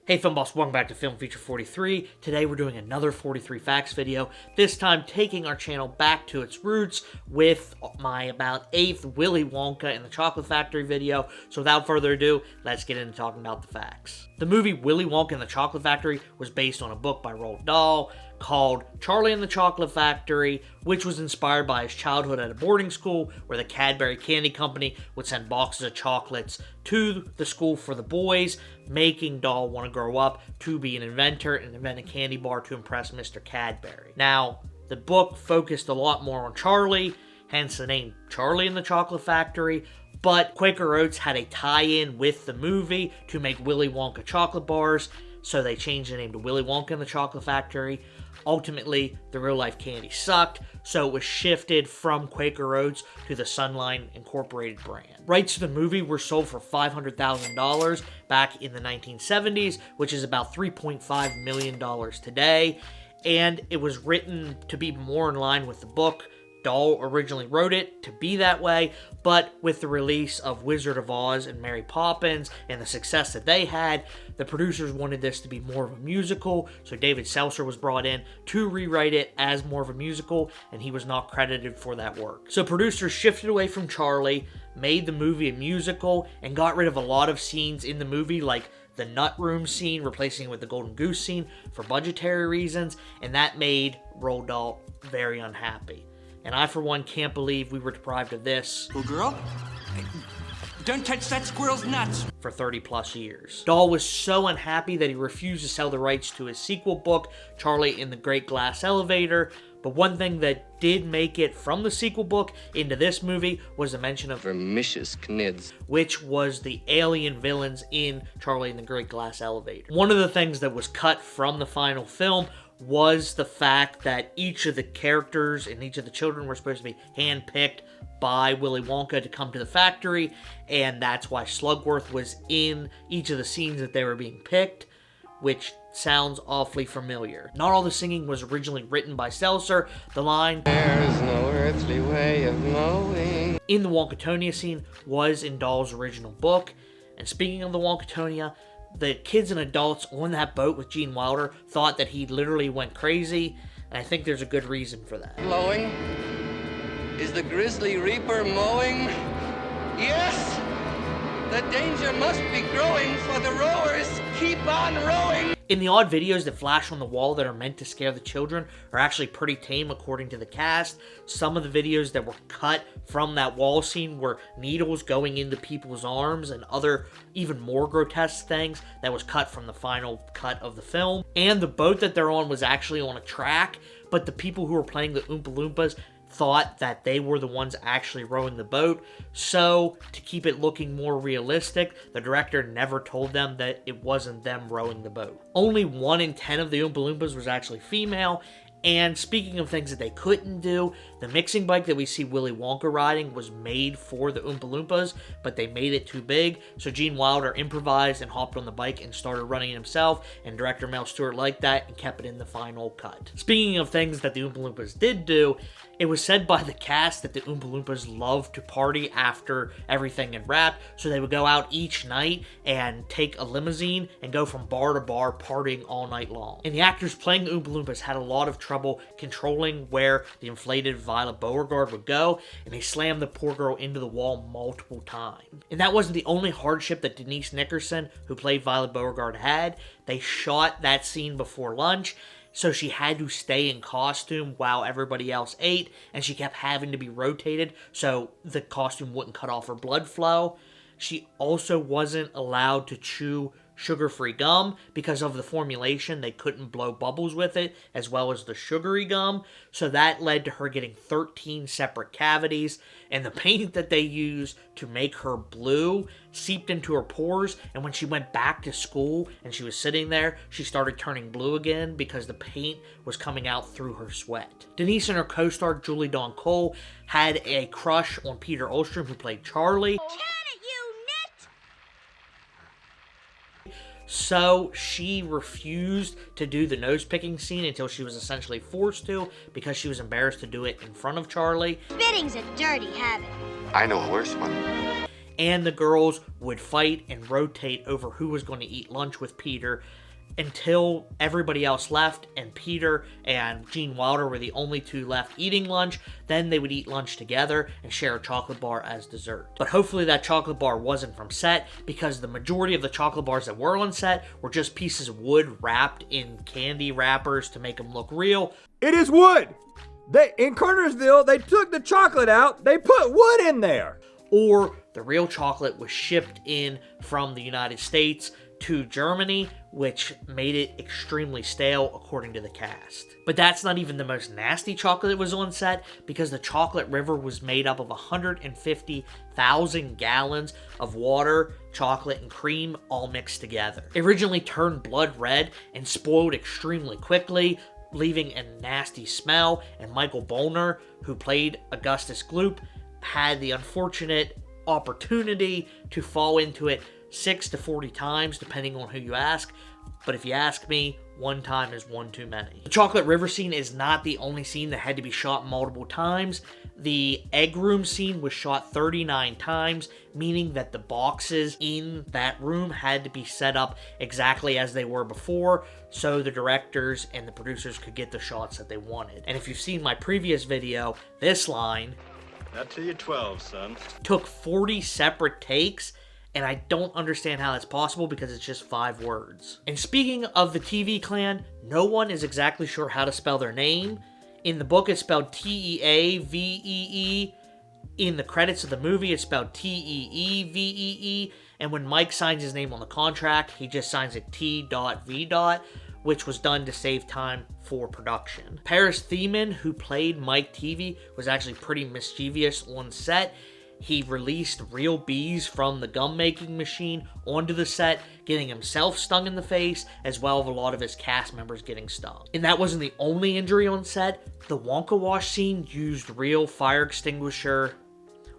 Hey Film Boss, welcome back to Film Feature 43. Today we're doing another 43 Facts video, this time taking our channel back to its roots with my about 8th Willy Wonka and the Chocolate Factory video. So without further ado, let's get into talking about the facts. The movie Willy Wonka and the Chocolate Factory was based on a book by Roald Dahl called Charlie and the Chocolate Factory, which was inspired by his childhood at a boarding school where the Cadbury Candy Company would send boxes of chocolates to the school for the boys, making Dahl want to grow up to be an inventor and invent a candy bar to impress Mr. Cadbury. Now, the book focused a lot more on Charlie, hence the name Charlie and the Chocolate Factory, but Quaker Oats had a tie-in with the movie to make Willy Wonka chocolate bars, so they changed the name to Willy Wonka and the Chocolate Factory. Ultimately, the real-life candy sucked, so it was shifted from Quaker Oats to the Sunline Incorporated brand. Rights to the movie were sold for $500,000 back in the 1970s, which is about $3.5 million today, and it was written to be more in line with the book. Dahl originally wrote it to be that way, but with the release of Wizard of Oz and Mary Poppins and the success that they had, the producers wanted this to be more of a musical, so David Seltzer was brought in to rewrite it as more of a musical, and he was not credited for that work. So producers shifted away from Charlie, made the movie a musical, and got rid of a lot of scenes in the movie, like the nut room scene, replacing it with the golden goose scene for budgetary reasons, and that made Roald Dahl very unhappy. And I, for one, can't believe we were deprived of this. Little girl, don't touch that squirrel's nuts. For 30 plus years. Dahl was so unhappy that he refused to sell the rights to his sequel book, Charlie in the Great Glass Elevator. But one thing that did make it from the sequel book into this movie was the mention of vermicious knids, which was the alien villains in Charlie in the Great Glass Elevator. One of the things that was cut from the final film was the fact that each of the characters and each of the children were supposed to be handpicked by Willy Wonka to come to the factory, and that's why Slugworth was in each of the scenes that they were being picked, which sounds awfully familiar. Not all the singing was originally written by Seltzer. The line, "There's no earthly way of knowing," in the Wonkatonia scene was in Dahl's original book. And speaking of the Wonkatonia, the kids and adults on that boat with Gene Wilder thought that he literally went crazy, and I think there's a good reason for that. Blowing? Is the grizzly reaper mowing? Yes! The danger must be growing, for the rowers keep on rowing! In the odd videos that flash on the wall that are meant to scare the children are actually pretty tame according to the cast. Some of the videos that were cut from that wall scene were needles going into people's arms and other even more grotesque things that was cut from the final cut of the film. And the boat that they're on was actually on a track, but the people who were playing the Oompa Loompas thought that they were the ones actually rowing the boat. So, to keep it looking more realistic, the director never told them that it wasn't them rowing the boat. Only 1 in 10 of the Oompa Loompas was actually female. And speaking of things that they couldn't do, the mixing bike that we see Willy Wonka riding was made for the Oompa Loompas, but they made it too big, so Gene Wilder improvised and hopped on the bike and started running it himself, and director Mel Stewart liked that and kept it in the final cut. Speaking of things that the Oompa Loompas did do, it was said by the cast that the Oompa Loompas loved to party after everything had wrapped, so they would go out each night and take a limousine and go from bar to bar partying all night long. And the actors playing the Oompa Loompas had a lot of trouble controlling where the inflated Violet Beauregarde would go, and they slammed the poor girl into the wall multiple times. And that wasn't the only hardship that Denise Nickerson, who played Violet Beauregarde, had. They shot that scene before lunch, so she had to stay in costume while everybody else ate, and she kept having to be rotated so the costume wouldn't cut off her blood flow. She also wasn't allowed to chew sugar-free gum because of the formulation. They couldn't blow bubbles with it as well as the sugary gum, so that led to her getting 13 separate cavities, and the paint that they used to make her blue seeped into her pores, and when she went back to school and she was sitting there, she started turning blue again because the paint was coming out through her sweat. Denise and her co-star Julie Dawn Cole had a crush on Peter Ostrom, who played Charlie. So she refused to do the nose-picking scene until she was essentially forced to because she was embarrassed to do it in front of Charlie. Spitting's a dirty habit. I know a worse one. and the girls would fight and rotate over who was going to eat lunch with Peter until everybody else left and Peter and Gene Wilder were the only two left eating lunch. Then they would eat lunch together and share a chocolate bar as dessert. But hopefully that chocolate bar wasn't from set, because the majority of the chocolate bars that were on set were just pieces of wood wrapped in candy wrappers to make them look real. It is wood! In Cartersville, they took the chocolate out, they put wood in there! Or the real chocolate was shipped in from the United States to Germany, which made it extremely stale according to the cast. But that's not even the most nasty chocolate that was on set, because the chocolate river was made up of 150,000 gallons of water, chocolate, and cream all mixed together. It originally turned blood red and spoiled extremely quickly, leaving a nasty smell, and Michael Bollner, who played Augustus Gloop, had the unfortunate opportunity to fall into it 6 to 40 times, depending on who you ask. But if you ask me, one time is one too many. The chocolate river scene is not the only scene that had to be shot multiple times. The egg room scene was shot 39 times, meaning that the boxes in that room had to be set up exactly as they were before, so the directors and the producers could get the shots that they wanted. And if you've seen my previous video, this line, "Not till you're 12, son," took 40 separate takes, and I don't understand how that's possible because it's just 5 words. And speaking of the Teavee Clan, no one is exactly sure how to spell their name. In the book, it's spelled Teavee. In the credits of the movie, it's spelled Teevee. And when Mike signs his name on the contract, he just signs it T.V., which was done to save time for production. Paris Thiemann, who played Mike Teavee, was actually pretty mischievous on set. He released real bees from the gum making machine onto the set, getting himself stung in the face, as well as a lot of his cast members getting stung. And that wasn't the only injury on set. The Wonka wash scene used real fire extinguisher,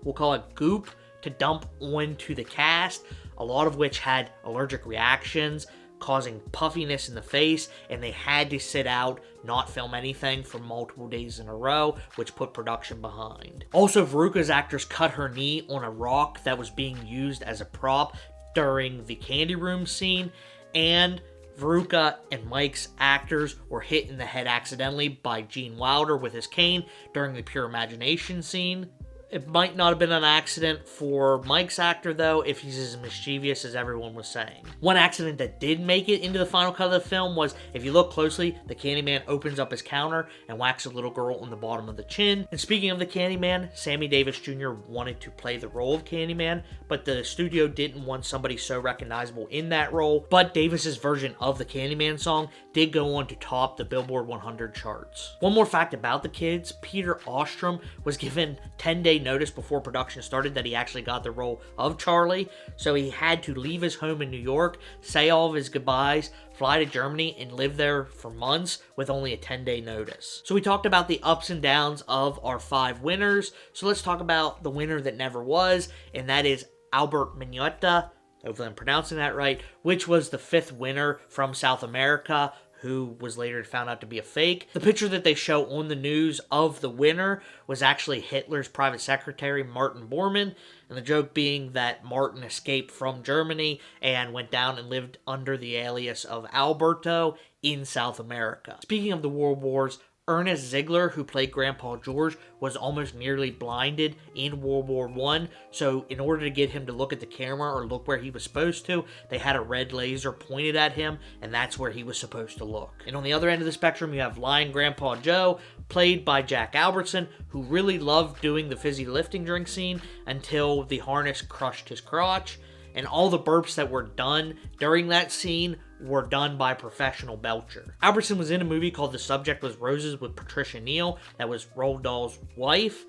we'll call it goop, to dump onto the cast, a lot of which had allergic reactions, causing puffiness in the face, and they had to sit out, not film anything for multiple days in a row, which put production behind. Also, Veruca's actress cut her knee on a rock that was being used as a prop during the candy room scene, and Veruca and Mike's actors were hit in the head accidentally by Gene Wilder with his cane during the Pure Imagination scene. It might not have been an accident for Mike's actor, though, if he's as mischievous as everyone was saying. One accident that did make it into the final cut of the film was, if you look closely, the Candyman opens up his counter and whacks a little girl on the bottom of the chin. And speaking of the Candyman, Sammy Davis Jr. wanted to play the role of Candyman, but the studio didn't want somebody so recognizable in that role. But Davis's version of the Candyman song did go on to top the Billboard 100 charts. One more fact about the kids, Peter Ostrom was given 10-day notice before production started that he actually got the role of Charlie, so he had to leave his home in New York, say all of his goodbyes, fly to Germany, and live there for months with only a 10-day notice. So we talked about the ups and downs of our 5 winners, so let's talk about the winner that never was, and that is Albert Mignotta, hopefully I'm pronouncing that right, which was the 5th winner from South America, who was later found out to be a fake. The picture that they show on the news of the winner was actually Hitler's private secretary, Martin Bormann, and the joke being that Martin escaped from Germany and went down and lived under the alias of Alberto in South America. Speaking of the World Wars, Ernest Ziegler, who played Grandpa George, was almost nearly blinded in World War I, so in order to get him to look at the camera or look where he was supposed to, they had a red laser pointed at him, and that's where he was supposed to look. And on the other end of the spectrum, you have Lion Grandpa Joe, played by Jack Albertson, who really loved doing the fizzy lifting drink scene until the harness crushed his crotch, and all the burps that were done during that scene were done by a professional belcher. Albertson was in a movie called The Subject Was Roses with Patricia Neal, that was Roald Dahl's wife,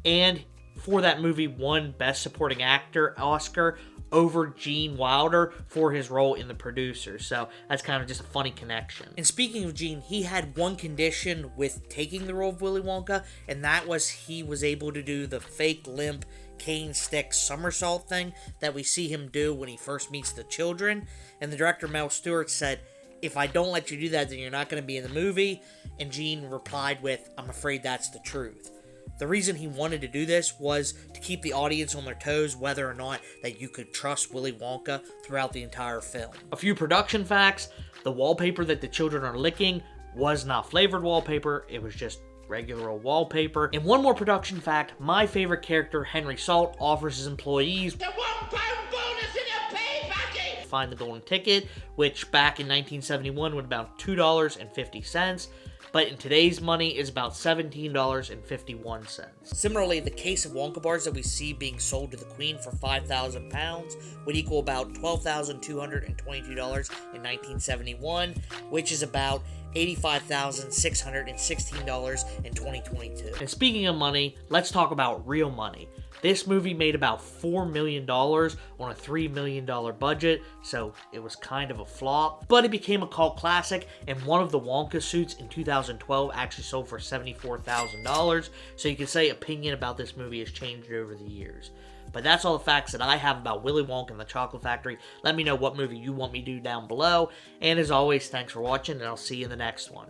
and for that movie won Best Supporting Actor Oscar over Gene Wilder for his role in The Producers. So that's kind of just a funny connection. And speaking of Gene, he had one condition with taking the role of Willy Wonka, and that was he was able to do the fake limp cane stick somersault thing that we see him do when he first meets the children. And the director Mel Stewart said, "If I don't let you do that, then you're not going to be in the movie." And Gene replied with, "I'm afraid that's the truth." The reason he wanted to do this was to keep the audience on their toes whether or not that you could trust Willy Wonka throughout the entire film. A few production facts: the wallpaper that the children are licking was not flavored wallpaper, it was just regular old wallpaper. And one more production fact: my favorite character, Henry Salt, offers his employees the £1 bonus in your pay packet! Find the golden ticket, which back in 1971 would have about $2.50. But in today's money is about $17.51. Similarly, the case of Wonka bars that we see being sold to the Queen for £5,000 would equal about $12,222 in 1971, which is about $85,616 in 2022. And speaking of money, let's talk about real money. This movie made about $4 million on a $3 million budget, so it was kind of a flop. But it became a cult classic, and one of the Wonka suits in 2012 actually sold for $74,000, so you can say opinion about this movie has changed over the years. But that's all the facts that I have about Willy Wonka and the Chocolate Factory. Let me know what movie you want me to do down below, and as always, thanks for watching, and I'll see you in the next one.